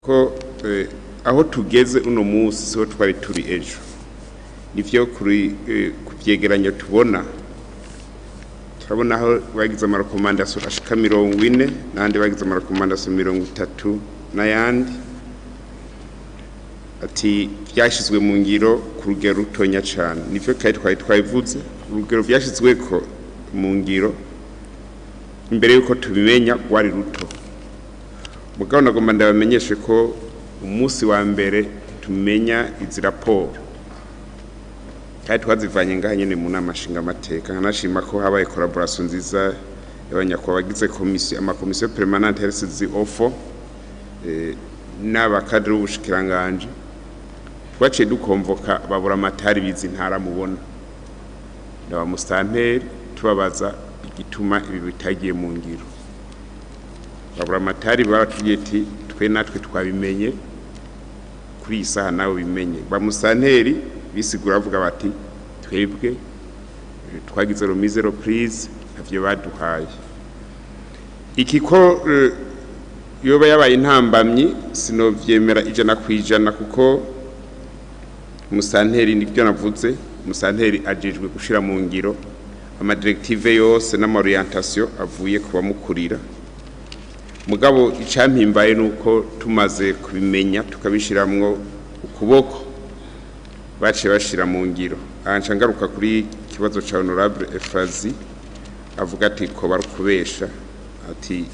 ko aho tugeze uno munsi so twari turi ejo nivyo kuri kuvyegeranyo tubona turabona aho bagize amarekomandasiyo ashika 40 nandi bagize amarekomandasiyo 30 n'ayandi ati byashizwe mu ngiro ku rugero rutonya cyane nivyo twari twabivuze urugero byashizwe ko mu ngiro imbere yuko tubimenya wari ruto mugabo nagomba ndabamenyeshe ko umunsi wa mbere tumenya izi raporo kandi twazivanye ngaha nyene mu nama nshinga amateka nkanashima ko habaye collaboration nziza y'abanyakwa bagize amakomisiyo permanente heresizi ofo n'abakadre b'ubushikiranganje twaciye dukonvoka babura amatari bizi ntara mubona ndaba mustanteri tubabaza igituma ibi bitagiye mu ngiro babura amatari baratubwiye ati twe natwe twabimenye kuri isaha nawe bimenye ba mustanteri bisigura avuga bati twebwe twagize remise reprise ntavyo baduhaye ikiko yoba yabaye intambamyi sinovyemera ijana kwijana kuko mustanteri nibyo navuze mustanteri ajejwe gushira mu ngiro ama directive yose n'ama orientation avuye kuba mukurira mugabo icampimbaye nuko tumaze kubimenya tukabishiramwo ukuboko baciye bashira mu ngiro anca ngaruka kuri kibazo ca honorable Efrazi avuga ati ko barukubesha ati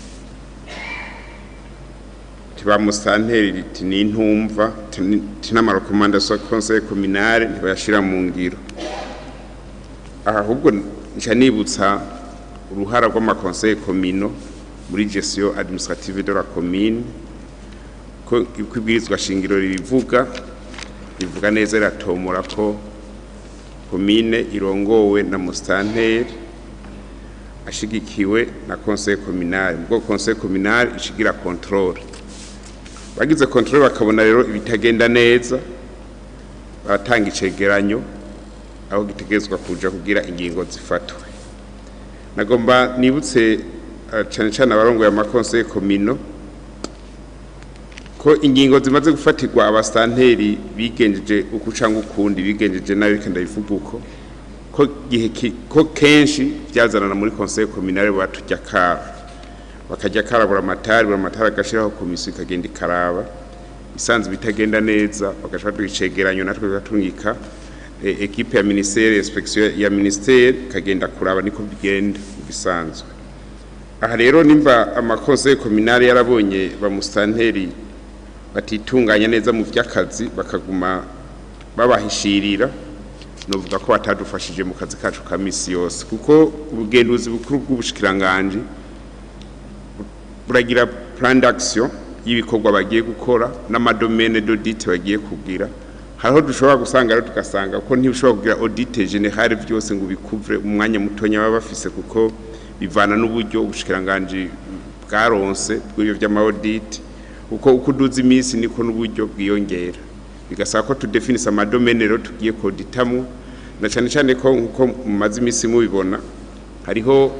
tiba mustanteri ni ntumva tinama recommandation conseil communal ntibashira mu ngiro ahubwo nca nibutsa uruhara rw'ama conseil communal muri gestion administrative de la commune ko kwibwirizwa shingiro rivuga neza ratomora ko commune irongowe na mustanteri ashigikiwe na conseil communal ubwo conseil communal ishigira control bagize control bakabona rero ibitagenda neza batanga icegeranyo aho gitegezwa kuja kugira ingingo zifatwe nagomba nibutse cyane abarongo ya conseil communal ko ingingo zimaze gufatirwa abastanteri bigenjeje ukucanga ukundi bigenjeje nayo kenda ivuguko ko gihe ko kenshi byazanana muri conseil communal batujya kara bakajya karabura amatari agashiraho komisiyo ikagenda ikaraba isanzwe bitagenda neza bagashaka icegeranyo natwe gatungika equipe ya ministère inspection ya ministère kagenda kuraba niko bigenda bisanzwe aha rero nimba ama conseil communal yarabonye ba mustanteri batitunganya neza mu vyakazi bakaguma babahishirira novuga ko batadufashije mu kazi kacu ka misi yose kuko ubugenduzi bukuru bw'ubushikiranganje buragira plan d'action y'ibikorwa bagiye gukora n'amadomaine d'audit bagiye kugira hariho dushobora gusanga rero tugasanga ko ntibishobora kugira audit générale byose ngo bikuvre umwanya mutonya baba bafise kuko bivana n'uburyo ubushikiranganje bwaronse bw'ibyo by'ama audit uko ukuduza imisi niko n'uburyo bwiyongera bigasaba ko tudefinisa amadomaine rero tugiye koditamo na cyane cyane ko nko mumaze imisi mubibona hariho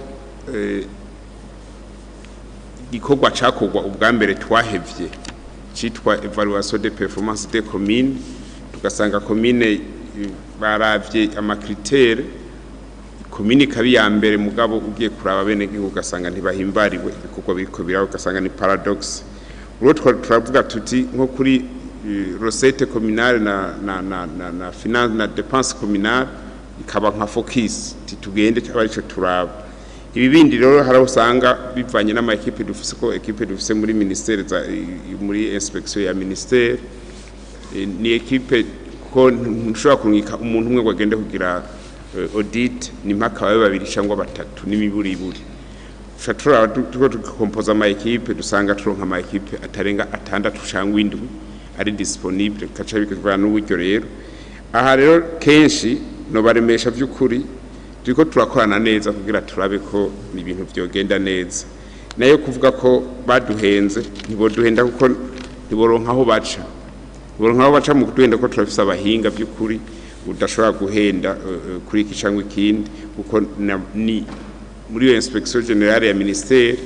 igikorwa cakogwa ubwa mbere twahevye citwa evaluation de performance des communes tugasanga commune baravye amakritere commune kabi ya mbere mugabo ugiye kuraba bene gihugu ugasanga ntibahimbariwe ibikorwa biriko biraho ugasanga ni paradox urwo turavuga tuti nko kuri recette communale na finance na dépense communale ikaba nka focus titugende cyabarico turaba ibi bindi rero haraho usanga bivanye n'ama equipe dufise ko equipe dufise muri ministère muri inspection ya ministère ni equipe ko nshobora kunika umuntu umwe gwagende kugira audit ni mpaka babe babiri cyangwa batatu n'imiburiburi shatura tuko tukompoza ama equipe dusanga turonka ama equipe atarenga 6 cyangwa 7 ari disponible kaca bikavana n'uburyo rero aha rero kenshi no baremesha by'ukuri turiko turakorana neza kugira turabe ko ibintu byogenda neza nayo kuvuga ko baduhenze ntiboduhenda kuko ntiboronka aho baca mu kuduhenda ko turafise abahinga by'ukuri udashobora guhenda kuri iki cyangwa ikindi kuko ni muri inspection générale ya ministère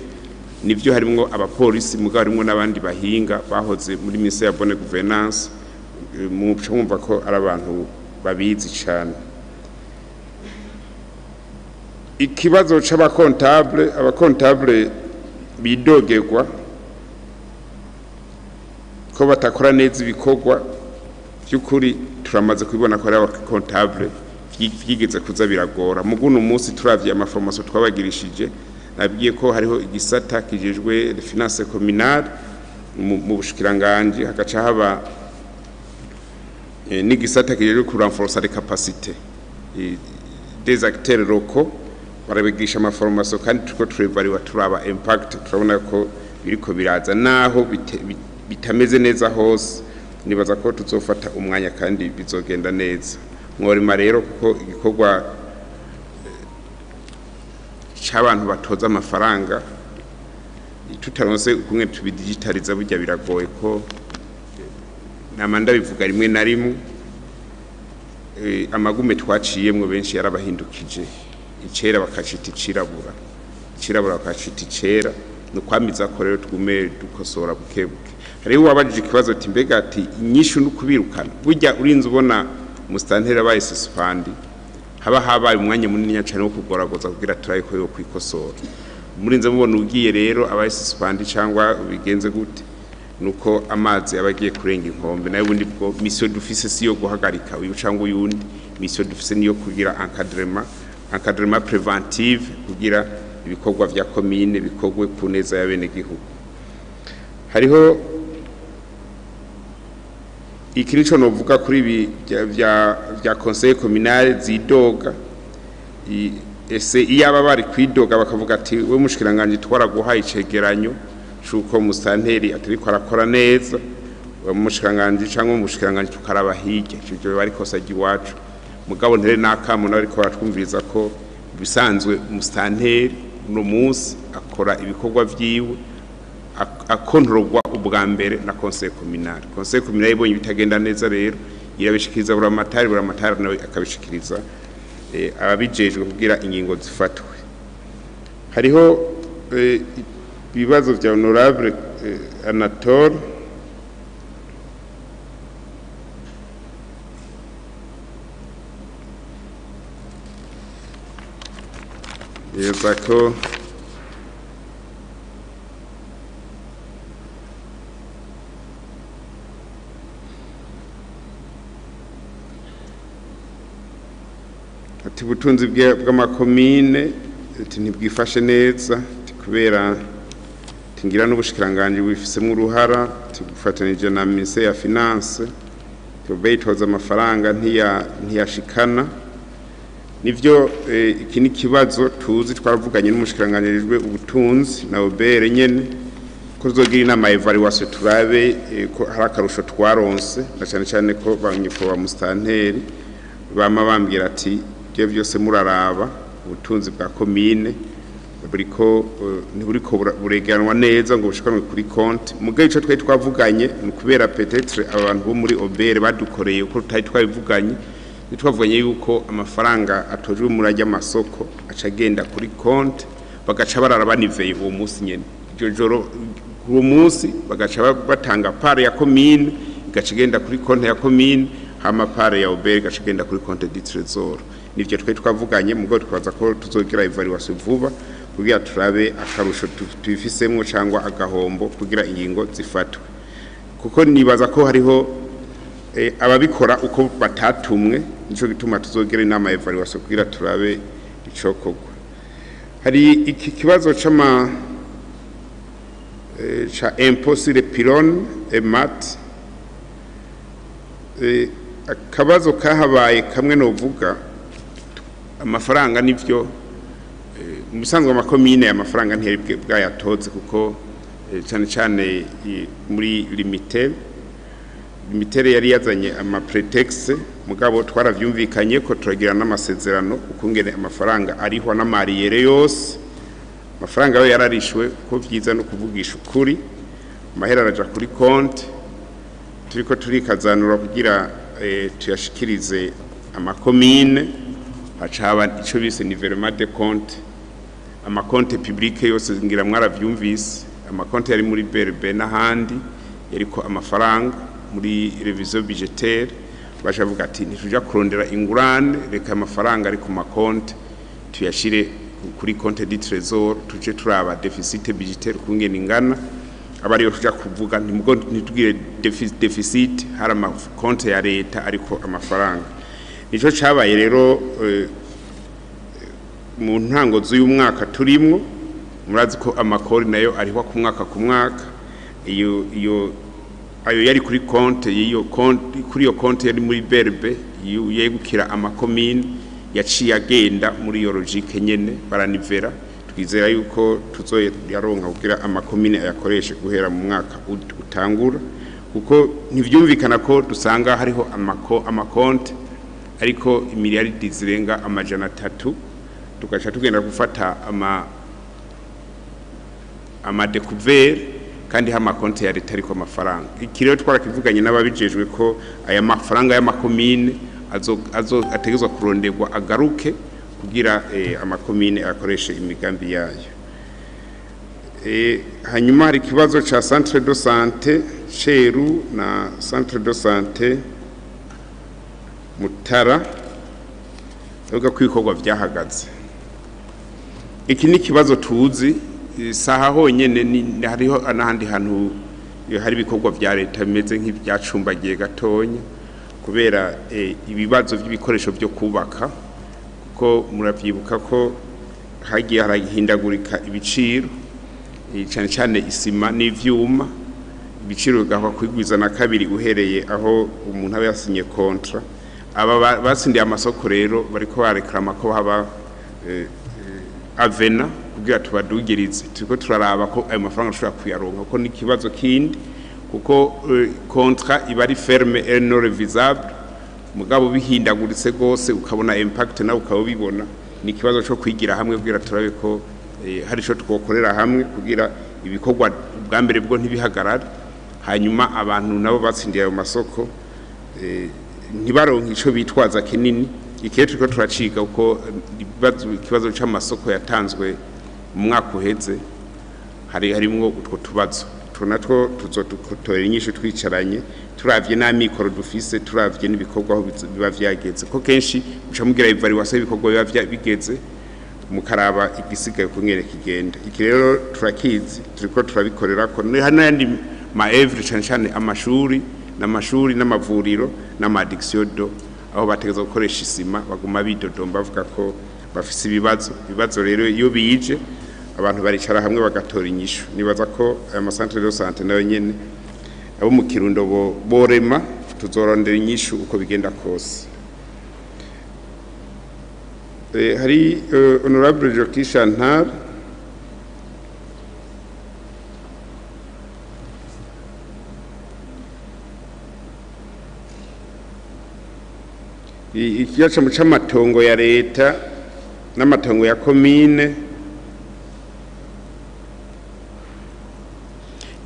nivyo harimwo abapolisi mugabo harimwo n'abandi bahinga bahoze muri ministère ya bonne gouvernance mu cyumva ko ari abantu babizi cyane. Ikibazo abakontable bidogerwa ko batakora neza ibikorwa by'ukuri turamaze kubibona ko ari abakontable vyigeze kuza biragora. Muguno munsi turavye amaformation twabagirishije nabwiye ko hariho igisata kijejwe finance communale mu bushikiranganje hagaca haba n'igisata kijejwe ku renforcer les capacités des acteurs locaux barabigisha amaformation kandi tuko turevalue turaba impact turabona ko biriko biraza naho bitameze neza hose nibaza ko tuzofata umwanya kandi bizogenda neza. Mworima rero kuko igikorwa cy'abantu batoza amafaranga tutaronse kumwe tubidigitaliza burya biragoye ko namanda bivuga rimwe na rimwe amagume twaciyemwe benshi yarabahindukije icera bakacita icirabura bakacita icera no kwamiza ko rero tugume dukosora bukebuke. Hariho wabajije ikibazo ati mbega ati inyishu no kubirukana burya urinze ubona mustantera baye suspend haba habaye umwanya munini cyane wo kugoragoza kugira turaye ko yo kwikosora. Murinze mubona ugiye rero abaye suspend cyangwa bigenze gute nuko amazi abagiye kurenga inkombe nayo bundi bwo mission d'office siyo guhagarika uyu cyangwa uyundi mission d'office niyo kugira encadrement préventive kugira ibikorwa vya commune bikogwe ku neza ya bene gihugu. Hariho ikirico novuga kuri ibi vya conseil communal zidoga ese iyaba bari kwidoga bakavuga ati we mushikiranganje twaraguhaye icegeranyo cuko mustanteri atariko arakora neza mushikiranganje cyangwa mushikiranganje tukaraba hirya cyo bari kosa giwacu mugabo ntere nakamu nariko batwumviriza ko bisanzwe mustanteri no munsi akora ibikorwa vyiwe akontrolwa ubwa mbere na conseil communal. Conseil communal ibonye bitagenda neza rero irabishikiriza buramatari nawe akabishikiriza ababijejwe kugira ingingo zifatwe. Hariho ibibazo vya honorable Anatole yezako ati butunzi bw'amakomine ntibwifashe neza kubera tingira n'ubushikiranganje bifisemo uruhara tugufatanije na ministère ya finance tubeyitoza amafaranga ntiyashikana nivyo iki ni kibazo tuzi twaravuganye n'umushikiranganje ubutunzi na obere nyene ko zogira inama evaluation turabe ko harakarusho twaronse na cyane ko banyuko ba mustanteri bama bambwira ati byose muraraba ubutunzi bwa commune buriko bureganwa neza ngo bushikanwe kuri konti mugaye ico twari twavuganye kubera peut-être abantu bo muri obere badukoreye uko tutari twabivuganye twavuganye yuko amafaranga atojwe murajya amasoko acagenda kuri konti bagaca bararaba niveye uwo munsi nyene joro uwo munsi bagaca batanga part ya commune igacigenda kuri konti ya commune hama part ya obere igacigenda kuri konti du trésor. Nivyo twari twavuganye mugo twaza ko tuzogira evaluation vuba kugira turabe akarusho tubifisemwe cyangwa agahombo kugira ingingo zifatwe kuko nibaza ko hariho ababikora uko batatumwe nico gituma tuzogira inama evaluation kugira turabe icokogwa. Hari iki kibazo cha impossible pylon emat akabazo kahabaye kamwe novuga amafaranga nivyo musanzwe amakomine amafaranga ntiyari bwayatoze kuko cyane muri limite yari yazanye ama pretext mugabo twaravyumvikanye ko turagira n'amasezerano ukungene amafaranga ariho n'amariyere yose amafaranga yo yararishwe ko vyiza no kuvugisha ukuri mahera araja kuri konti turiko turikazanura kugira tuyashikirize amakomine hacaba ico bise nivellement de compte amakonte publique yose ngira mwaravyumvise amakonte yari muri BRB n'ahandi yariko amafaranga muri revision budgetaire bashavuga ati ntituja kurondera ingurane reka amafaranga ari ku makonte tuyashire kuri konte du trésor tuje turaba deficit budgetaire kungena ingana abari yo tuja kuvuga ntitugire deficit hari amakonte ya leta ariko amafaranga nico cabaye rero mu ntango z'uyu mwaka turimwo murazi ko amakori nayo ariho ku mwaka iyo ayo yari kuri konte kuri iyo konte yari muri BRB yegukira amakomine yaciye agenda muri iyo logique nyene baranivera twizera yuko tuzoyaronka kugira amakomine ayakoreshe guhera mu mwaka utangura kuko ntivyumvikana ko dusanga hariho amakonte ariko imiliyaridi zirenga amajana 3 tugaca tugenda gufata ama découvert kandi ha makonte ya leta ariko amafaranga ikirero twarakivuganye n'ababijejwe ko aya mafaranga y'amakomine ategezwa kuronderwa agaruke kugira amakomine akoreshe imigambi yayo hanyuma hari kibazo ca centre de santé Cheru na centre de santé Mutara uvuga ko ibikorwa byahagaze iki ni kibazo tuzi saha honyene hariho anahandi hantu hari ibikorwa vya leta bimeze nk'ibyacumbagiye gatonya kubera ibibazo by'ibikoresho byo kubaka kuko muravyibuka ko hagiye harahindagurika ibiciro cyane cyane isima n'ivyuma ibiciro gahwa kwigwiza na kabiri uhereye aho umuntu aba yasinye kontra aba basindiye amasoko rero bariko barekrama ko haba avena kugira tubadugirize turiko turaraba ko ayo mafaranga ashobora kuyaronka ko ni kibazo kindi kuko contrat iba ari ferme et non révisable mugabo bihindaguritse gose ukabona impact na ukabibona ni kibazo cyo kwigira hamwe kugira turabe ko hari cyo twokorera hamwe kugira ibikorwa bwa mbere bwo ntibihagarara hanyuma abantu nabo batsindiye ayo masoko ntibaronka ico bitwaza kinini ikete turiko turaciga uko ikibazo c'amasoko yatanzwe mu mwaka uheze harimwo utwo tubazo tunatwo tuzodukotora inyishu twicaranye turavye n'amikoro dufise turavye n'ibikorwa aho biba vyageze ko kenshi uca mugira evaluation y'ibikorwa biba bigeze mukaraba igisigaye kunyere kigenda iki rero turakizi turiko turabikorera ko hano yandi ma evre cyane amashuri n'amavuriro n'amadiction do aho bategeza gukoresha isima baguma bidodomba bavuga ko bafise ibibazo rero iyo bije abantu baricara hamwe bagatora inyishu nibaza ko aya centre de santé nayo nyene abo mu Kirundo borema tuzorondera inyishu uko bigenda kose hari honorable Joki Chantal ikiyaca mu c'amatongo ya leta n'amatongo ya komine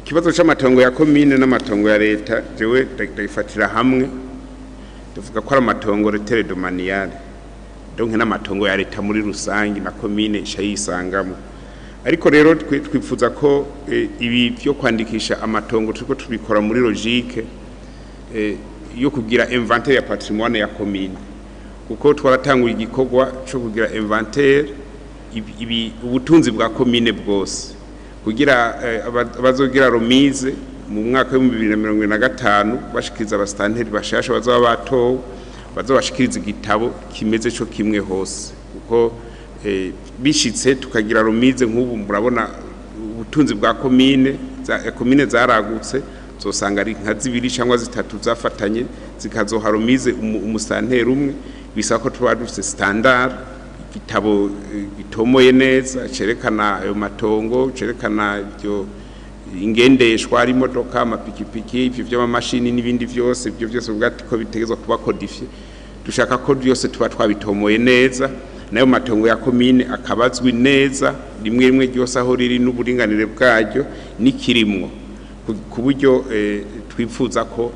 ikibazo c'amatongo ya komine n'amatongo ya leta jewe ndagifatira hamwe tuvuga ko ari amatongo retere domaniale donc n'amatongo ya leta muri rusangi na komine ishayisangamo ariko rero twifuza ko ibi byo kwandikisha amatongo turiko tubikora muri logique yo kugira inventaire ya patrimoine ya commune kuko twaratangura igikorwa cyo kugira inventaire ubutunzi bwa commune bwose kugira abazogira romise mu mwaka wa 2025 bashikiriza abastanteri bashasha bazaba batowe bazobashikiriza igitabo kimeze cyo kimwe hose kuko bishitse tukagira romise nk'ubu murabona ubutunzi bwa commune zaragutse zosanga ari nka zibiri cyangwa zitatu zafatanye zikazoharumize umustanteri umwe bisaba ko tuba dufite standard igitabo gitomoye neza cerekana ayo matongo cerekana byo ingendeshwa ari modoka amapikipiki ivyo by'amamashini n'ibindi byose ibyo byose ubwati ko bitegezwa kuba codifié dushaka ko byose tuba twabitomoye neza nayo matongo ya commune akabazwi neza rimwe ryose aho riri n'uburinganire bwaryo nikirimwo ku buryo twifuza ko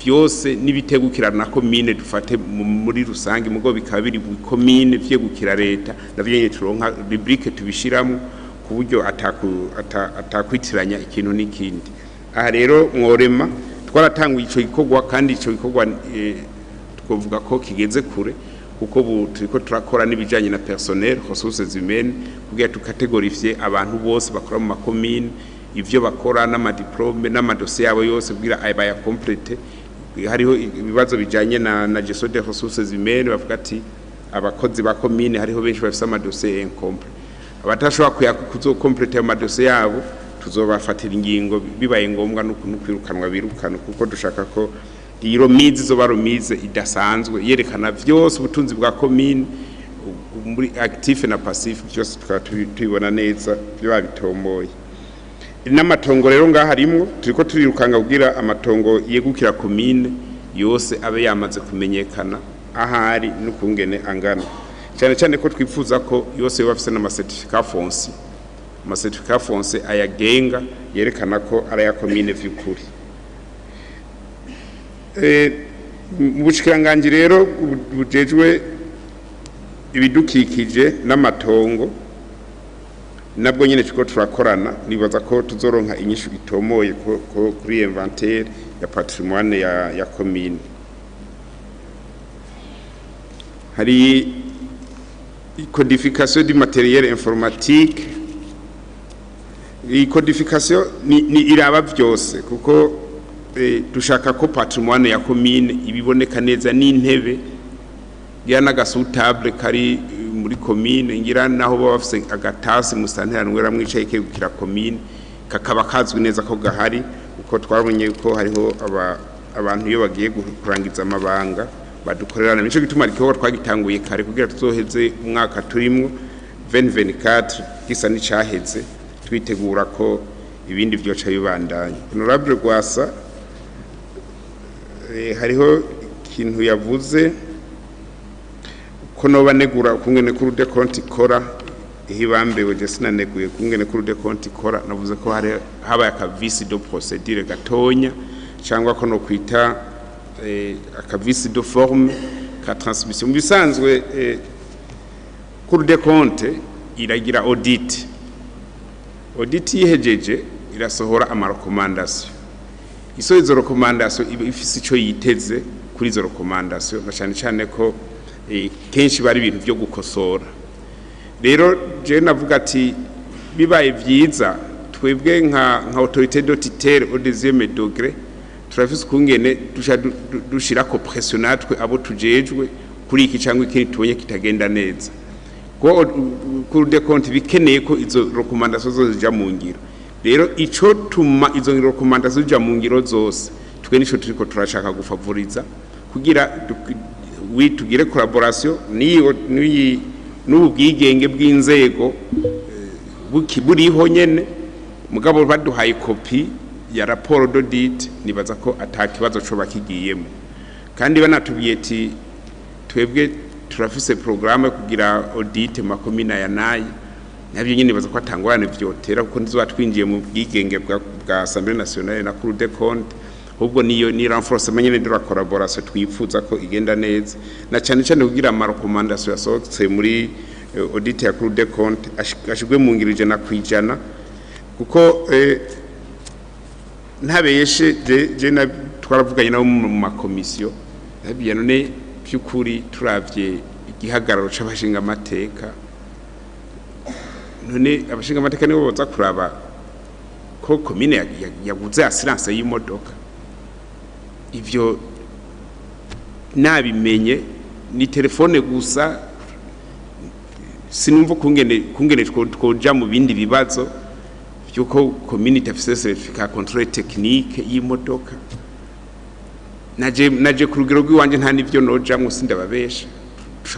byose nibitegukirana komine dufate muri rusange mugo bikaba biri mu komine vyegukira leta navyo nyene turonka rubrique tubishiramo ku buryo atakwitiranya ikintu n'ikindi. Aha rero mworema twaratanguye ico gikorwa kandi ico gikorwa twovuga ko kigeze kure kuko turiko turakora n'ibijanye na personnel ressources humaines kugira tukategorifye abantu bose bakora mu makomine ivyo bakora n'amadiplome n'amadosiye yabo yose kugira ayibaya complete. Hariho ibibazo bijanye na gestion des ressources humaines bavuga ati abakozi ba komine hariho benshi bafise amadosiye incomplete abatashobora kuzokomplete amadosiye yabo tuzobafatira ingingo bibaye ngombwa no kwirukanwa birukana kuko dushaka ko iyo mizi zo baromize idasanzwe yerekana vyose ubutunzi bwa komine muri active na passive byose tukatubibona neza byo babitomboye. N'amatongo rero ngaha harimwo turiko turirukanga kugira amatongo yegukira komine yose abe yamaze kumenyekana ahari n'ukungene angana cyane cyane ko twifuza ko yose bafise n'amacertificat foncier amacertificat foncier ayagenga yerekana ko ari ya komine vy'ukuri. Ubushikiranganje rero bujejwe ibidukikije n'amatongo nabwo nyene tuko turakorana nibaza ko tuzoronka inyishu itomoye ko kuri inventaire ya patrimoine ya commune. Hari codification du matériel informatique. Codification ni iraba byose kuko dushaka ko patrimoine ya commune ibiboneka neza n'intebe ya nagasutable kari muri commune ngira naho bafise agatasi musanteranwe mwicaye kegukira commune kakaba kazwi neza ko gahari uko twabonye ko hariho abantu iyo bagiye kurangiza amabanga badukorerana nico gituma ariko twagitanguye kare kugira tuzoheze umwaka turimwo 2024 gisa n'icaheze twitegura ko ibindi byoca bibandanya. Honorable Gwasa hariho kintu yavuze ko nobanegura kungene kuri de compte ikora ihibambewe je sinaneguye kungene kuri de compte ikora navuze ko haba aka vice de procédure gatonya cyangwa ko no kwita aka vice de forme ka transmission bisanzwe kuri de compte iragira audit yihejeje irasohora ama recommandation izo recommandation ifise ico yiteze kuri izo recommandation cyane cyane ko kenshi bari ibintu byo gukosora. Rero je navuga ati bibaye vyiza twebwe nka autorité d'autorité au deuxième degré turafise kungene dushira ko pression natwe abo tujejwe kuri iki cyangwa ikindi tubonye kitagenda neza ko kuri de compte bikeneye ko izo recommandation zo zija mu ngiro. Rero ico tuma izo recommandation zija mu ngiro zose twe nico turiko turashaka gufavoriza kugira tugire collaboration n'ubwigenge bw'inzego buriho nyene mugabo baduhaye kopi ya raporo d'audit nibaza ko atakibazo cyo bakigiyemo kandi banatubiye ati twebwe turafise programme kugira audit makomina ya nayi nabyo nyine nibaza ko atangwane vyotera kuko ndizo batwinjiye mu bwigenge bwa Assemblée nationale na Cour des comptes ubwo ni renforcement nyene de la collaboration twifuza ko igenda neza na cyane cyane kugira ama recommandation yasohotse muri audit ya Cour des comptes ashigwe mu ngirije na kwijana kuko ntabeshe je na twaravuganye nabo mu makomisiyo nabiye none byukuri turavye igihagararo c'abashinga amateka none abashinga amateka nibo boza kuraba ko commune yaguze assurance y'imodoka ivyo nabimenye ni telefone gusa sinumva kungene twoja mu bindi bibazo byuko community afise certificat contrôle technique y'imodoka naje ku rugero rw'iwanje nta nivyo noja mu sindababesha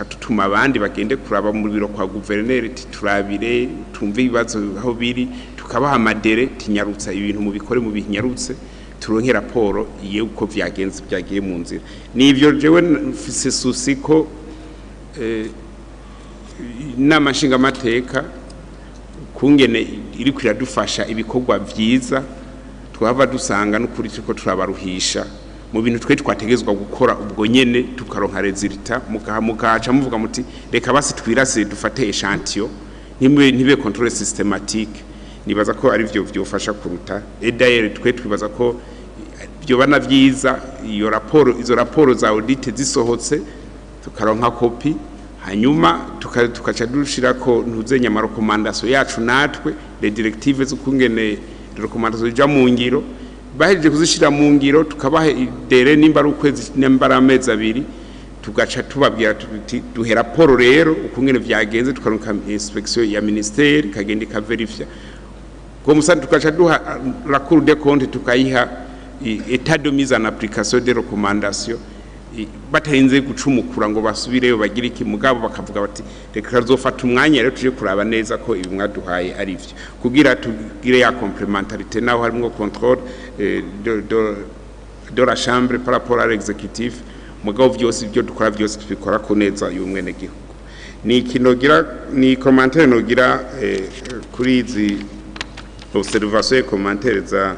tutuma abandi bagende kuraba mu biro kwa gouverneur turabire tumve ibibazo aho biri tukabaha amadere tinyarutsa ibintu mu bikore mu binyarutse turonke raporo iyo uko vyagenze byagiye mu nzira nivyo jewe mfise susi ko n'amashinga amateka kungene iri kwiradufasha ibikorwa vyiza twava dusanga n'ukuri tuko turabaruhisha mu bintu twe twategezwa gukora ubwo nyene tukaronka resultat mukaca muvuga muti reka basi twirase dufate echantillon ntibe contrôle systématique nibaza ko ari byo byofasha kuruta d'ailleurs twe twibaza ko byo bana vyiza izo raporo za audit zisohotse tukaronka kopi hanyuma tukaca dushira ko ntuzenya recommandation yacu natwe les directives z'ukungene recommandation ja mu ngiro bahejeje kuzishira mu ngiro tukabaha idere nimba ari ukwezi nimba amezi abiri tugaca tubabwira tuti duhe raporo rero ukungene vyagenze tukaronka inspection ya ministère kagenda kaverifya ko musa tukaca duha la cour des comptes tukayiha état de mise en application des recommandations batarinze gucumukura ngo basubireyo bagira iki mugabo bakavuga bati reka zofata umwanya rero tuje kuraba neza ko ibi mwaduhaye ari byo kugira tugire ya complémentarité naho harimo contrôle de la chambre par rapport à l'exécutif mugabo byose byo dukora byose tubikora ko neza y'umwene gihugu ni kinogira ni commentaire nogira kuri izi observation et commentaire za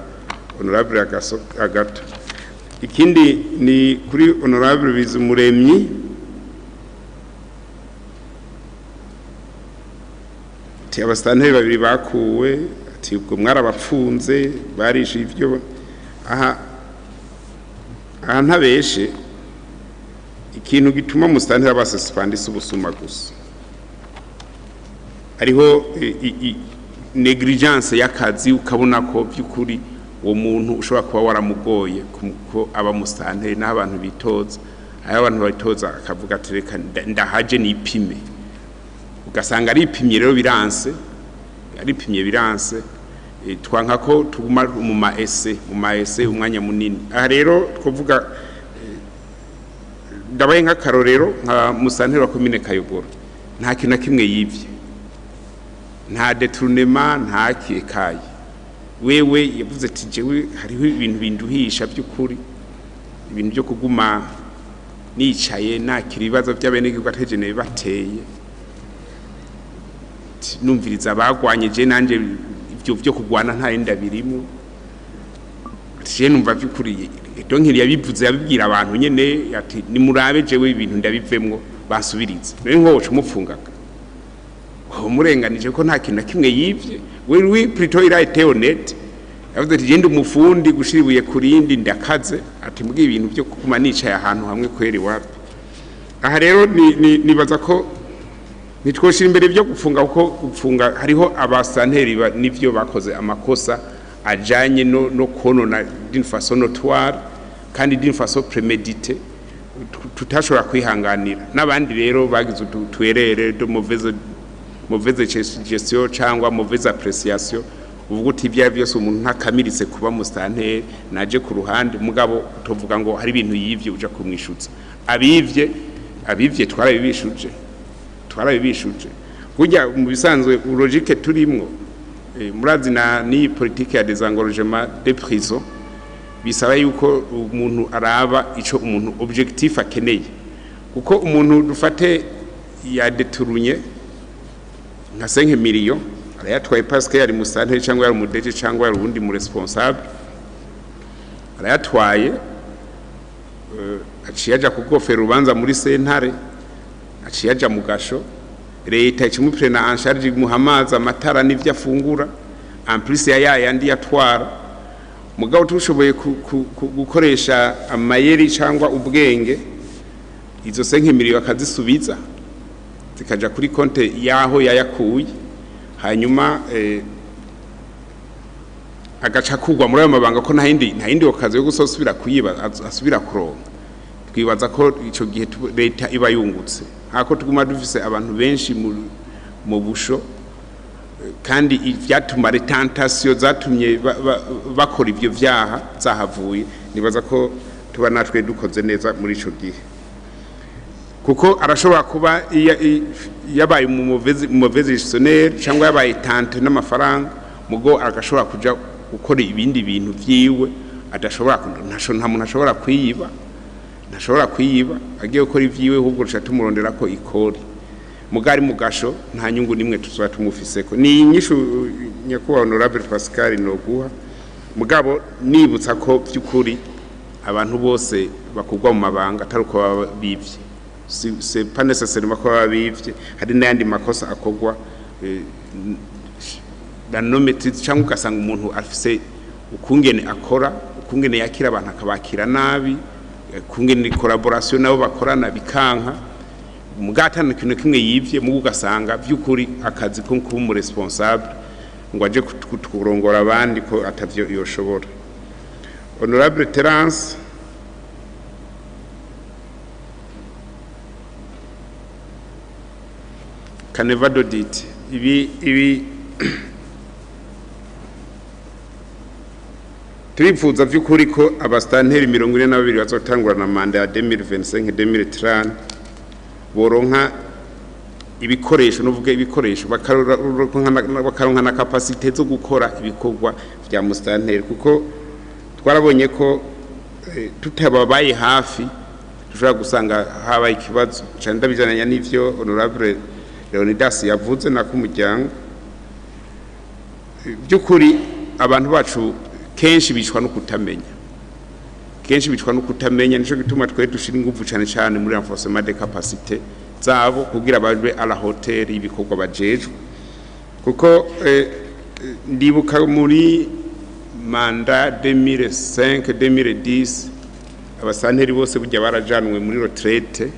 honorable Agato ikindi ni kuri honorable Bizumuremyi ati abastanteri babiri bakuwe ati ubwo mwarabapfunze barishe ivyo aha ntabeshe ikintu gituma mustanteri abasuspendise ubusuma gusa ariho negligence y'akazi ukabona ko byukuri uwo muntu ushobora kuba waramugoye ko aba mustanteri n'abantu bitoza abantu bitoza akavuga ati reka ndahaje nipime ugasanga ari ipimye rero biranse twanka ko tuguma mu maese umwanya munini aha rero twovuga ndabaye nk'akarorero nka mustanteri wa commune Kayogoro nta kintu kimwe yivye nta détournement nta kikaye wewe yavuze ati jewe hariho ibintu binduhisha by'ukuri ibintu byo kuguma nicaye nakira ibibazo by'abenegihugu ategeneye bateye numviriza abagwanye je nanje ibyo byo kugwana nta yenda birimo je numva by'ukuri donkiri yabivuze yabibwira abantu nyene ati nimurabe jewe ibintu ndabivemwo basubirize rero nko umupfungaga umurenganije ko nta kintu kimwe yivye we plutôt il a été honnête yavuze ati genda umufundi gushiribuye kurindi ndakaze ati mbwiye ibintu byo kuguma nicaye ahantu hamwe kweri wapi aha rero nibaza ko nitwoshira imbere byo gufunga kuko gufunga hariho abastanteri nivyo bakoze amakosa ajanye no konona d'une façon notoire kandi d'une façon préméditée tutashobora kwihanganira n'abandi rero bagize utwerere de mauvaise gestion cyangwa mauvaise appréciation uvuga uti ibya byose umuntu ntakamiritse kuba mustanteri naje ku ruhande mugabo utovuga ngo hari ibintu yivye uja kumwishutsa abivye twarabibishuje kujya mu bisanzwe logique turimwo murazi ni politique ya désengorgement des prisons bisaba yuko umuntu araba ico umuntu objectif akeneye kuko umuntu dufate ya deturunye nka 5 millions arayatwaye parce que yari mustanteri cyangwa yari umudeje cyangwa yari ubundi mu responsable arayatwaye aciyaja kugofera ubanza muri sentare aciyaja mu gasho leta ikimuprena en charge muhamaza amatara n'ivyo afungura en plus ya yandi yatwara mugabo tushoboye gukoresha amayeri cyangwa ubwenge izo 5 millions akazisubiza zikaja kuri konte yaho yayakuye hanyuma agaca kugwa muri ayo mabanga ko nta yindi okazi yo gusosubira kuyiba asubira kuronka twibaza ko ico gihe leta iba yungutse hako tuguma dufise abantu benshi mu busho kandi ivyatuma retentation zatumye bakora ivyo vyaha zahavuye nibaza ko tuba natwe dukoze neza muri ico gihe kuko arashobora kuba yabaye mu mauvaise gestionnaire cyangwa yabaye tante n'amafaranga mugo agashobora kuja gukora ibindi bintu vyiwe adashobora nta muntu ashobora kwiyiba agiye gukora ivyiwe ahubwo rusha tumurondera ko ikori mugari mugasho nta nyungu nimwe tuzaba tumufiseko ni inyishu nyakubahwa honorable Pascal Noguha mugabo nibutsa ko by'ukuri abantu bose bakugwa mu mabanga atari uko baba bivye c'est pas nécessairement ko baba bivye hari n'ayandi makosa akogwa danometri cyangwa ugasanga umuntu afise ukungene akora ukungene yakira abantu akabakira nabi ukungene collaboration nabo bakorana bikanka mugatana kintu kimwe yivye mu ugasanga by'ukuri akazi ko kuba mu responsable ngo aje kurongora abandi ko atavyo yoshobora. Honorable Terence Caneva Dodit ibi turifuza vy'ukuri ko abastanteri 42 bazotangura na manda ya 2025-2030 boronka ibikoresho novuga ibikoresho bakaronka na capacité zo gukora ibikorwa vya mustanteri kuko twarabonye ko tutababaye hafi dushobora gusanga habaye ikibazo cyane ndabijana n'ivyo Honorable Leonidas yavuze na kumuryango by'ukuri abantu bacu kenshi bicwa no kutamenya nico gituma twe dushira ingufu cyane muri renforcement de capacité zabo kugira baje à la hauteur ibikorwa bajejwe kuko ndibuka muri manda 2005-2010 abasanteri bose burya barajanwe muri retraite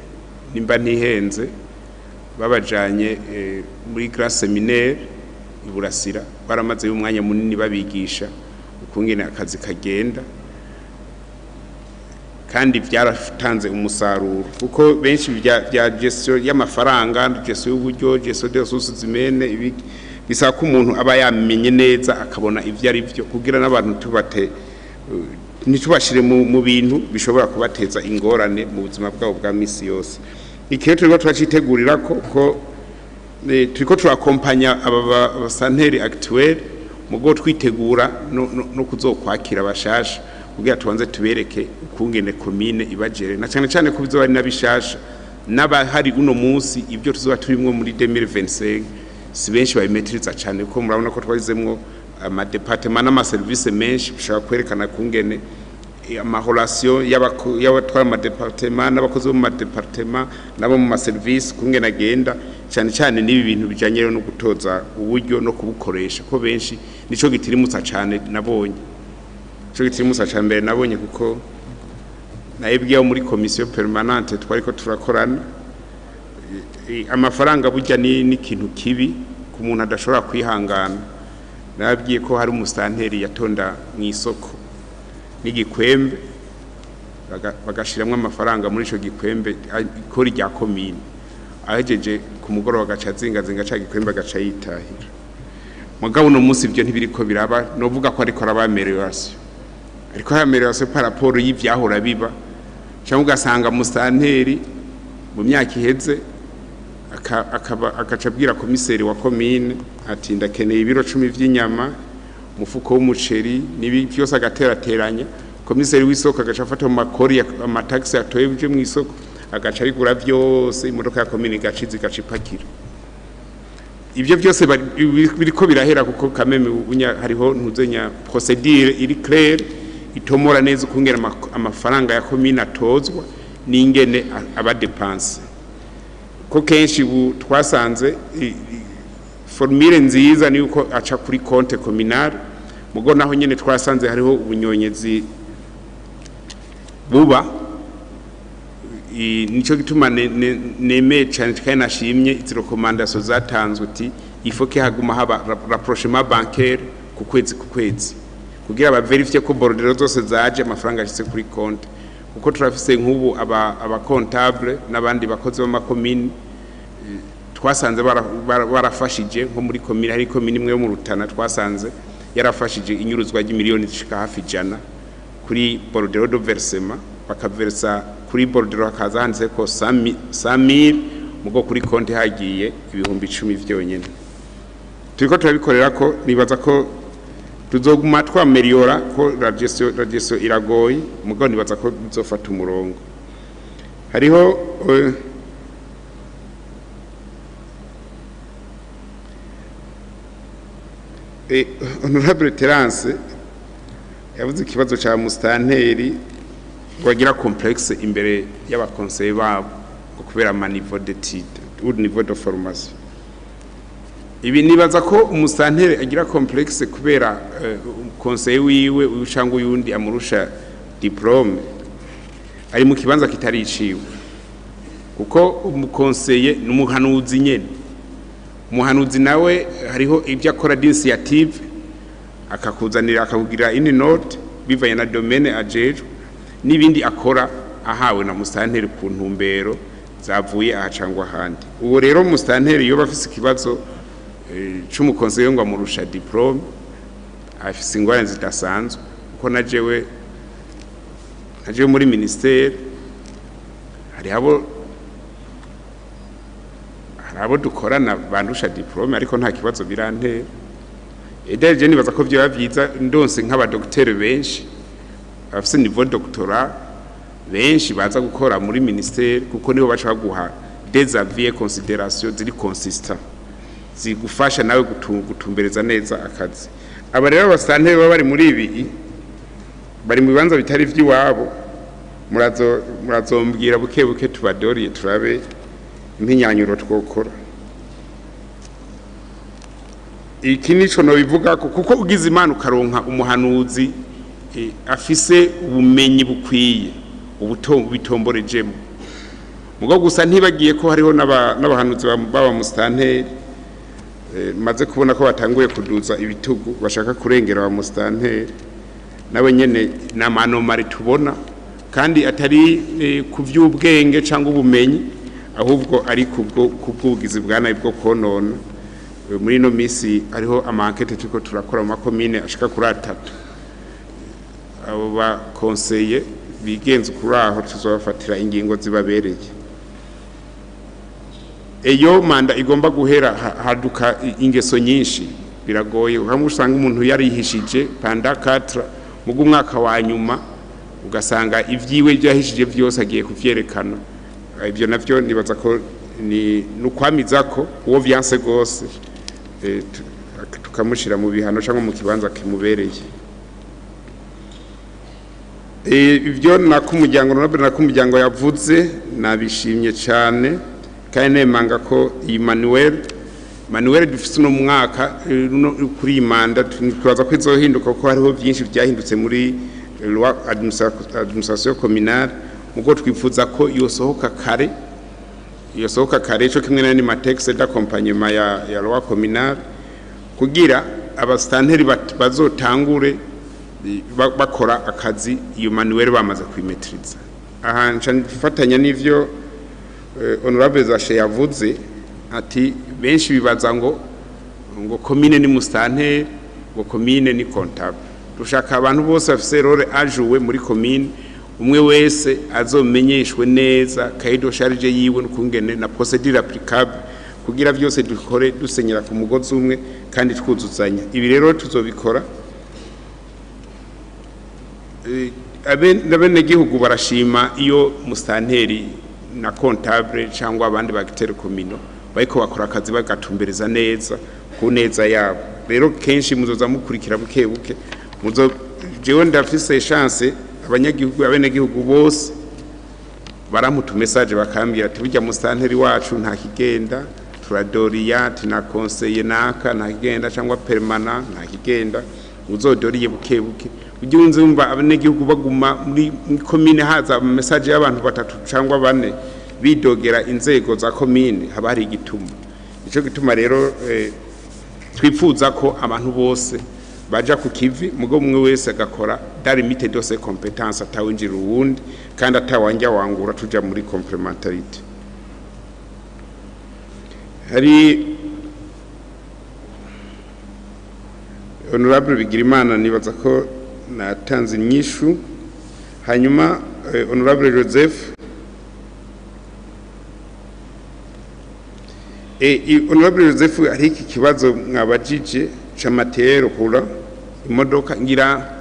nimba ntihenze babajanye muri grand séminaire iburasira baramaze umwanya munini babigisha ukungene akazi kagenda kandi byaratanze umusaruro kuko benshi bya gestion y'amafaranga gestion y'uburyo gestion de ressources humaines bisaba ko umuntu aba yamenye neza akabona ivyo ari byo kugira n'abantu tubate ntitubashire mu bintu bishobora kubateza ingorane mu buzima bwabo bwa misi yose. Ikihe turiko turacitegurira ko turiko turakompanya aba santeri actuel mugo twitegura no kuzokwakira abashasha kugira tubanze tubereke ukungene commune ibajere na cyane ko bizoba ari nabishasha n'abahari uno munsi ibyo tuzoba turimwo muri 2025 si benshi babimetriza cyane ko murabona ko twazemwo ama departement n'ama service menshi bishaka kwerekana kungene ama relation y'abatwara ama departement n'abakozi mu departement nabo mu service kungene agenda cyane nibi bintu bijanye no gutoza uburyo no kubukoresha ko benshi nico gitirimutsa cyane nabonye mbere nabonye kuko naibwiye muri commission permanente twariko turakorana amafaranga burya ni ikintu kibi ku muntu adashobora kwihangana nabwiye ko hari umustanteri yatonda mu isoko n'igikwembe bagashiramwe amafaranga muri ico gikwembe ikora rya commune ahejeje ku mugoroba gaca zingazinga ca gikwembe gaca yitahira mugabo no munsi ibyo ntibiriko biraba novuga ko ariko arabamereyase ariko yamereyase par rapport y'ivyahora biba cyangwa ugasanga mustanteri mu myaka iheze akacabwira komiseri wa commune ati ndakeneye ibiro 10 vy'inyama mufuko w'umuceri nibi byose agaterateranya komiseri w'isoko agacafata mu makori amataxi atoye bije mu isoko agaca bigura byose imodoka ya commune gacizi gacipakira ibyo byose biriko birahera kuko kameme hariho ntuzenya procedure iri claire itomora neza kungera amafaranga ya commune atozwa n'ingene abadepense ko kenshi twasanze formule nziza ni uko aca kuri compte communal mugo naho nyene twasanze hariho ubunyonyezi buba nico gituma neme cyane kandi nashimye izi recommandation zatanzwe uti ifoke haguma haba rapprochement bancaire ku kwezi kugira aba verifie ko bordereau zose zaje amafaranga ashitse kuri compte kuko turafise nk'ubu aba comptable n'abandi bakozi bo makomine twasanze barafashije nko muri commune hari commune imwe yo mu Rutana twasanze yarafashije inyuruzwa y'imiliyoni zishika hafi 100 kuri bordereau de versement bakaversa kuri bordereau hakaza handitse ko 100,000 mugo kuri konti hagiye ibihumbi 10 vyonyene turiko turabikorera ko nibaza ko tuzoguma twameliora ko la gestion iragoye mugo nibaza ko bizofata umurongo hariho Honorable Terence yavuze ikibazo cha mustanteri bagira complexe imbere y'abakonseye babo kubera maniveau d'étude ou niveau de formation. Ibi nibaza ko umusantere agira complexe kubera conseiller wiwe ucanga uyundi amurusha diplome ari mu kibanza kitari iciwe, kuko umukonseye n'umuhanuzi nyene. Umuhanuzi nawe hariho ibyo akora d'initiative akakuzanira akakugira ini note bivanye na domaine ajejwe n'ibindi akora ahawe na musantere ku ntumbero zavuye ahacangwa handi. Uwo rero musantere iyo bafise ikibazo c'umukonseye ngo amurusha diplome afise ingorane zidasanzwe, kuko najewe muri ministere hari abo dukorana bandusha diplome ariko nta kibazo birantera. Edeje nibaza ko byo bavyiza ndonse nk'abadoktere benshi bafise niveau doctorat benshi baza gukora muri ministere, kuko nibo baca baguha des avis et considérations ziri consistant zigufasha nawe gutumbereza neza akazi. Aba rero abasanteri baba bari muri ibi bari mu bibanza bitari vy'iwabo, murazombwira buke tubadoriye turabe impinyanyuro twokora. Iki nico no bivuga kuko ugize Imana ukaronka umuhanuzi afise ubumenyi bukwiye bitomborejemo, mugo gusa ntibagiye ko hariho n'abahanuzi baba mustanteri maze kubona ko batanguye kuduza ibitugu bashaka kurengera ba mustanteri nawe nyene n'amanomari tubona, kandi atari ku vy'ubwenge cyangwa ubumenyi, ahubwo ari kubwugizi bwana bwo konona. Muri no misi hariho amankete tuko turakora mu makomine ashika kuri 3, abo ba conseiller bigenze kuraho tuzobafatira ingingo zibabereye. Eyo manda igomba guhera haduka ingeso nyinshi, biragoye hamwe usanga umuntu yarihishije panda 4 mugu mwaka wa nyuma ugasanga ivyiwe byahishije byose agiye kuvyerekana. Ibyo navyo nibaza ko ni nukwamizako uwo vyanse gose tukamushira mu bihano cyangwa mu kibanza kimubereye. Ibyo nakumuryango yavuze nabishimye cyane, kandi nemanga ko iyi Manuel dufise no mwaka kuri imanda turaza ko izohinduka, ko hariho byinshi byahindutse muri loi administration communale, mugo twifuza ko yosohoka kare cyo kimwe n'andi matexe d'accompagnement ya loi communale, kugira abastanteri bazotangure bakora akazi iyo Manuel bamaze kwimetriza. Aha nfatanya n'ivyo honorable Zashe yavuze ati benshi bibaza ngo commune ni mustanteri, ngo commune ni comptable. Dushaka abantu bose bafise role ajuwe muri commune, umwe wese azomenyeshwe neza kaido charge yiwe n'ukungene na procedure applicable, kugira byose dukore dusenyera ku mugozi umwe kandi twuzuzanya. Ibi rero tuzobikora. Abene gihugu barashima iyo mustanteri na comptable cyangwa abandi bagitera komino bariko bakora akazi bagatumbereza neza ku neza yabo. Rero kenshi muzoza mukurikira buke jewe ndafise chance abene gihugu bose baramutu message bakambira ati bijya mustanteri wacu nta kigenda, turadoriya tina conseiller naka nta kigenda cyangwa permanent nta kigenda, uzodoriye buke ujye unzumva abene gihugu baguma muri commune haza message y'abantu 3 cyangwa 4 bidogera inzego za commune, haba hari igituma. Ico gituma rero twifuza ko abantu bose baja ku kivi, mugo mwe wese agakora dans limite de ses compétences, atawinjira uwundi kandi atawanja wangura tuja muri complementarité. Hari honorable Bigirimana nibaza ko natanze inyishu, hanyuma honorable Joseph honorable Joseph ari iki kibazo mwabajije chamatero kula imodoka ngira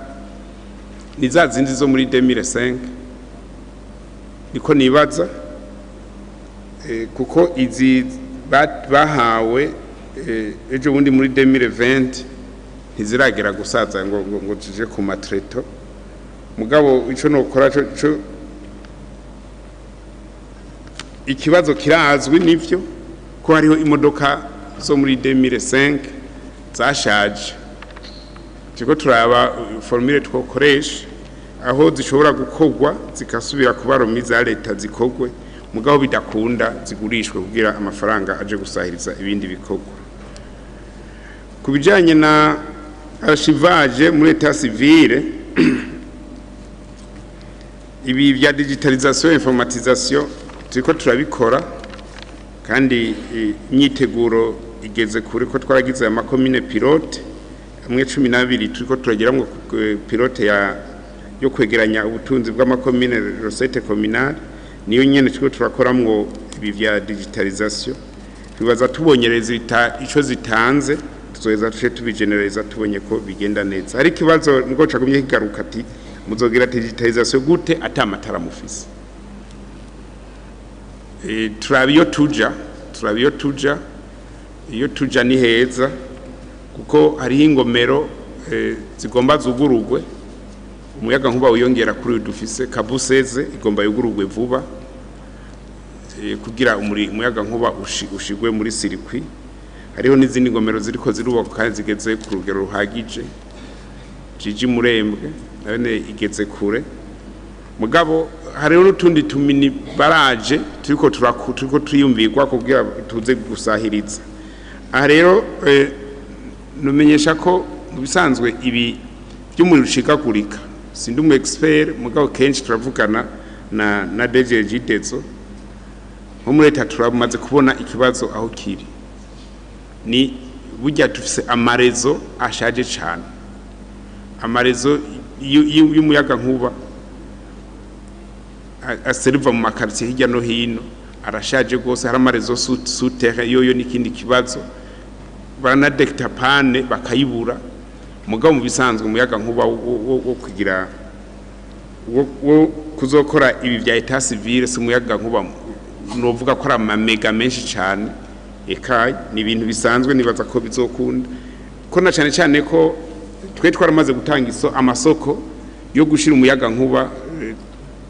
nizazindi zo muri 2005 niko nibaza kuko izi bahawe ejo bundi muri 2020 ntiziragera gusaza ngo tuje ku matreto mugabo ico nokora cyo ikibazo kirazwi nivyo ko hariho imodoka zo muri 2005 zashaje tiko turaba formule twokoresha aho zishobora gukorwa zikasubira kuba romi za leta zikogwe mugabo bidakunda zigurishwe kugira amafaranga aje gusahiriza ibindi bikorwa kubijanye na archivage muri leta civile ibi vya digitalisation informatisation turiko turabikora kandi imyiteguro igeze kuri ko twaragize amakomine pilote amwe 12 turiko turagiramwe pilote yo kwegeranya ubutunzi bw'amakomine recette communale niyo nyene turiko turakoramwo ibi vya digitalisation bibaza tubonyereza ico zitanze tuzoheza tuce tubigenereza tubonye ko bigenda neza hari kibazo ngo cagumye kigaruka ati muzogira digitalisation gute atamatara mufise turabiyo tuja iyo tuja ni heza kuko hari ingomero zigomba zugurugwe umuyaga nkuba uyongera kuri dufise kabuseze igomba yugurugwe vuba kugira umuyaga nkuba ushigwe muri circuit hariho n'izindi ngomero ziriko zirubaka kandi zigeze ku rugero ruhagije jiji murembwe nabene igeze kure mugabo hariho n'utundi tumini baraje turiko tuyumvirwa kugira tuze gusahiriza aha rero numenyesha ko bisanzwe ibi by'umuriro ushikagurika sindi umu expert mugabo kenshi turavugana na DG Dezo nko muri leta turamaze kubona ikibazo aho kiri ni burya tufise amarezo ashaje cyane amarezo y'umuyaga nkuba aserva mu makartie hirya no hino arashaje gose hari amarezo souterrain yoyo nikindi kibazo bana detector pane bakayibura mugabo mu bisanzwe umuyaga nkuba wo kugira wo kuzokora ibi vya etat civil si umuyaga nkuba novuga ko ari amamega menshi cyane ekaye ni ibintu bisanzwe nibaza ko bizokunda ko na cyane ko twe twaramaze gutanga amasoko yo gushira umuyaga nkuba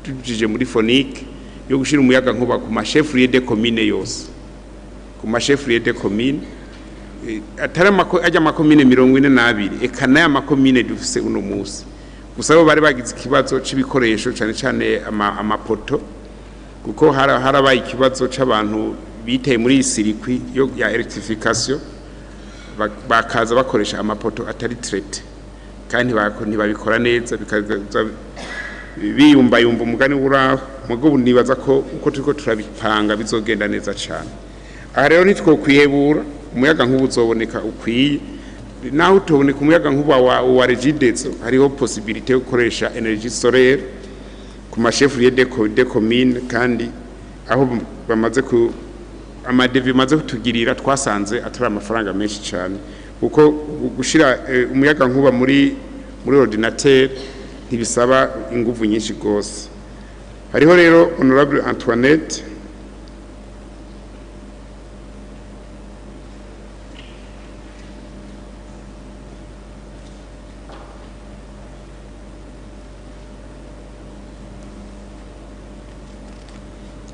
tujije muri Phonique yo gushira umuyaga nkuba ku machefferie de commune yose ku machefferie de commune ataramako ajya makomine 42 ekana ya makomine dufise uno musi gusa bo bari bagize ikibazo c'ibikoresho cyane amapoto kuko harabaye ikibazo c'abantu biteye muri circuit yo ya electrification bakaza bakoresha amapoto atari traité kandi ntibabikora neza bikaza biyumba umugani uraho mugabo nibaza ko uko turiko turabipanga bizogenda neza cyane aha rero nitwo kwihebura umuyaga nkuba uzoboneka ukwiye naho utoboneka umuyaga nkuba wa Regidezo hariho possibilité yo gukoresha energie solaire ku machefferie de commune kandi aho bamaze ku amadevi maze kutugirira twasanze atari amafaranga menshi cyane uko gushira umuyaga nkuba muri ordinateur ntibisaba ingufu nyinshi gose hariho rero honorable Antoinette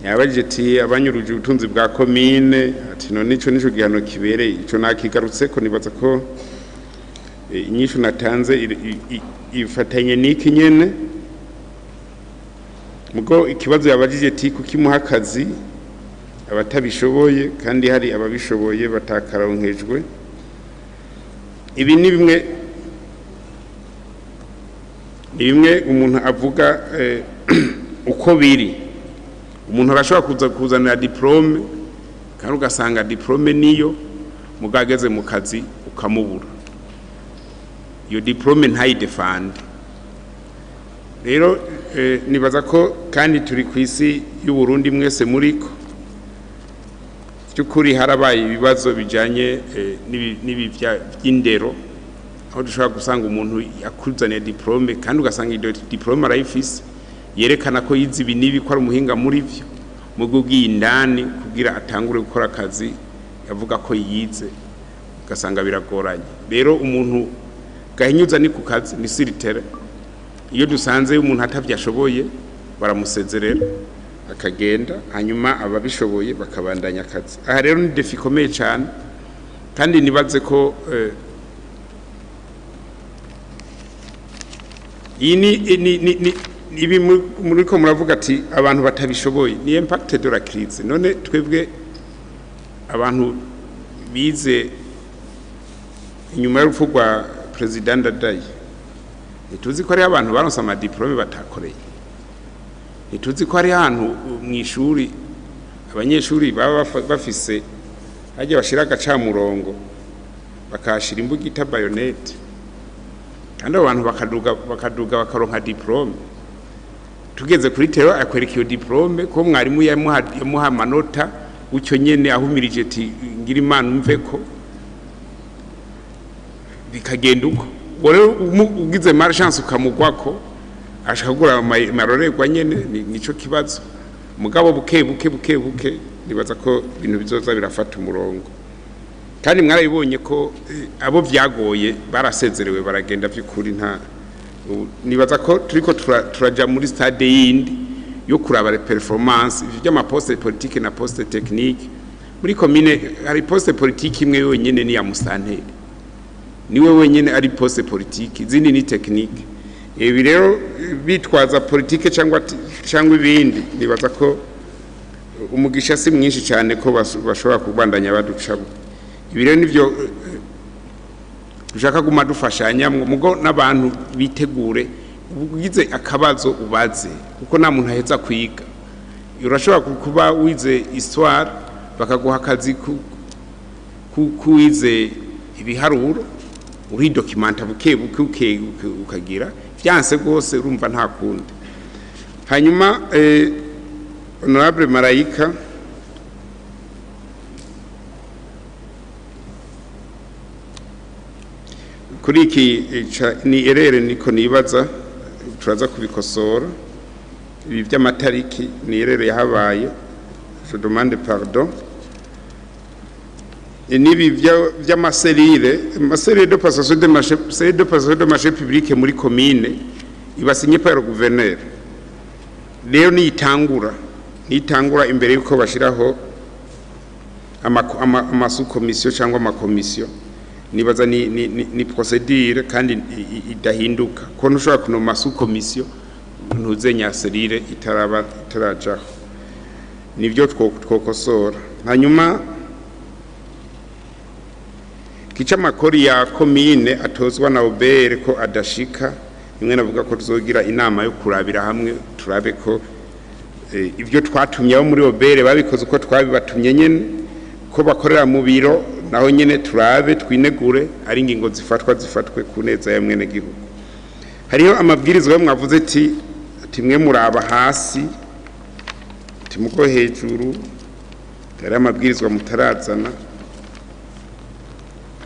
yabajije ati abanyuruje ubutunzi bwa commune ati no nico gihano kibereye ico nakigarutse ko nibaza ko inyishu natanze ifatanye niki nyene mugo ikibazo yabajije ati kukimuha akazi abatabishoboye kandi hari ababishoboye batakaronkejwe ibi ni bimwe umuntu avuga uko biri umuntu arashobora kuzanira diplome kandi ugasanga diplome niyo mugageze mu kazi ukamubura iyo diplome ntayidefande rero nibaza ko kandi turi ku isi y'u Burundi mwese muriko cyukuri harabaye ibibazo bijanye n'ibi by'indero aho dushobora gusanga umuntu yakuzaniye diplome kandi ugasanga iyo diplome arayifise yerekana ko yize ibi nibi ko ari umuhinga muri byo mu bw'indani kugira atangure gukora akazi yavuga ko yize ugasanga biragoranye rero umuntu gahinyuza ni ku kazi ni siritere iyo dusanze umuntu atavyashoboye baramusezerera akagenda hanyuma ababishoboye bakabandanya akazi. Aha rero ni defi ikomeye cyane kandi nibaze ko ibi muri ko muravuga ati abantu batabishoboye ni impact de la crise. None twebwe abantu bize inyuma y'urupfu rwa President Ndadaye ntituzi ko ari abantu baronse amadiplome batakoreye, ntituzi ko ari ahantu mu ishuri abanyeshuri baba bafise hajya bashira agacamurongo bakashira imbugita bayonete kandi abantu bakaduga bakaronka diplome. Tugeze kuri tero akwereka iyo diplome ko mwarimu yamuha amanota ucyo nyene ahumirije ati ngira Imana umve ko bikagenda uko rero ugize mara chance ukamugwako ashakagura marorerwa nyene nico kibazo. Mugabo buke nibaza ko ibintu bizoza birafata umurongo kandi mwarabibonye ko abo vyagoye barasezerewe baragenda vy'ukuri. Nta nibaza ko turiko turaja muri stade yindi yo kuraba performance by'ama poste politique na poste technique. Muri commune hari poste politique imwe yonyene ni ya musanteri, niwe wenyene ari poste politique, izindi ni technique. Ibi rero bitwaza politique cyangwa ibindi nibaza ko umugisha si mwinshi cyane ko bashobora kubandanya baducabo. Ibi rero nivyo dushaka guma dufashanya mugo n'abantu bitegure ugize akabazo ubaze kuko nta muntu aheza kwiga. Urashobora kuba wize histoire bakaguha akazi kuwize ibiharuro uri documenta buke ukagira byanse rwose urumva nta kundi. Hanyuma honorable Marayika kuri iki ni erere niko nibaza turaza kubikosora. Ibi by'amatariki ni erere yahabaye, je demande pardon. Nibi by'amaserire de passation de marché public muri commune ibasinye par le gouverneur. Rero nitangura imbere yuko bashiraho amasu commission cyangwa amakomisiyo nibaza ni procedure kandi idahinduka ko ntushobora kunoma su commission ntuzenya serire itarajaho. Nivyo twokosora. Hanyuma kica makori ya commune atozwa na obere ko adashika nimwe navuga ko tuzogira inama yo kurabira hamwe turabe ko ibyo twatumyeho muri obere babikoze uko twabibatumye nyene ko bakorera mu biro naho nyene turabe twinegure ari ingingo zifatwe ku neza ya mwene gihugu. Hariho amabwirizwa mwavuze ati mwe muraba hasi timuko hejuru ari amabwirizwa mutarazana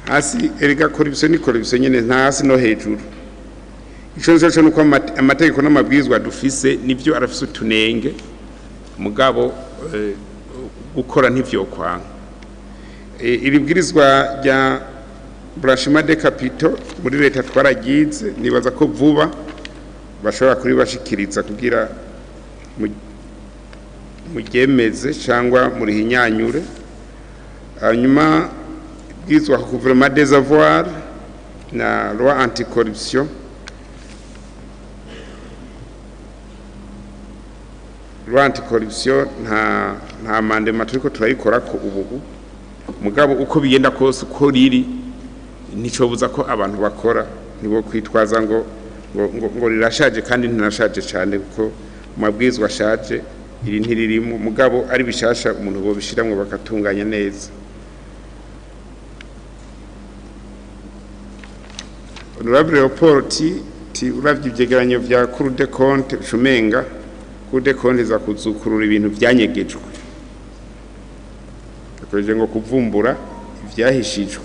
hasi erega corruption nyene nta hasi no hejuru. Ico nzo nuko amategeko n'amabwirizwa dufise nivyo arafise utunenge mugabo gukora ntivyo kwanga. Ibibwirizwa rya blanchiment de capitaux muri leta twaragize nibaza ko vuba bashobora kuri bashikiriza kugira mugemeze cyangwa muri hinyanyure. Hanyuma ibwirizwa ku gouvernement des avoirs na loi anti-corruption. Loi anti-corruption nta mandema turiko turayikora ko ubu mugabo uko bigenda kose uko riri nicobuza ko abantu bakora nibo kwitwaza ngo rirashaje kandi ntinashaje cyane kuko mabwizwa ashaje iri ntiririmo mugabo ari bishasha umuntu bo bishiramwe bakatunganya neza. Honorable Leopold uravye ivyegeranyo vya Cour des comptes shumenga Cour des comptes za kuzukurura ibintu vyanyegejwe akoje ngo kuvumbura ivyahishijwe.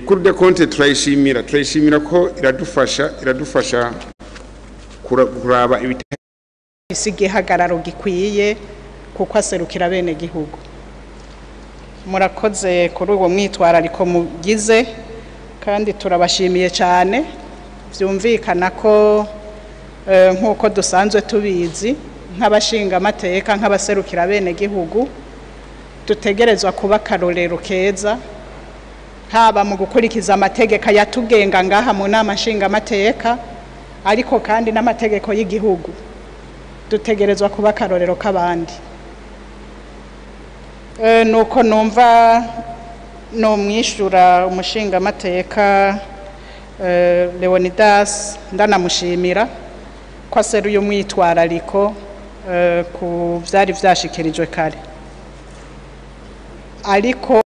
Cour des comptes turayishimira ko iradufasha kuraba igihagararo gikwiye kuko aserukira bene gihugu. Murakoze kuri uwo mwitwarariko mugize kandi turabashimiye cyane. vyumvikana ko nk'uko dusanzwe tubizi nk'abashinga amateka nk'abaserukira bene gihugu dutegerezwa kuba akarorero keza haba mu gukurikiza amategeko yatugenga ngaha mu nama nshinga amateka ariko kandi n'amategeko y'igihugu dutegerezwa kuba akarorero k'abandi. Nuko numva no mwishura umushinga amateka Leonidas ndanamushimira ko aseruye umwitwarariko ku vyari vyashikirijwe kare ariko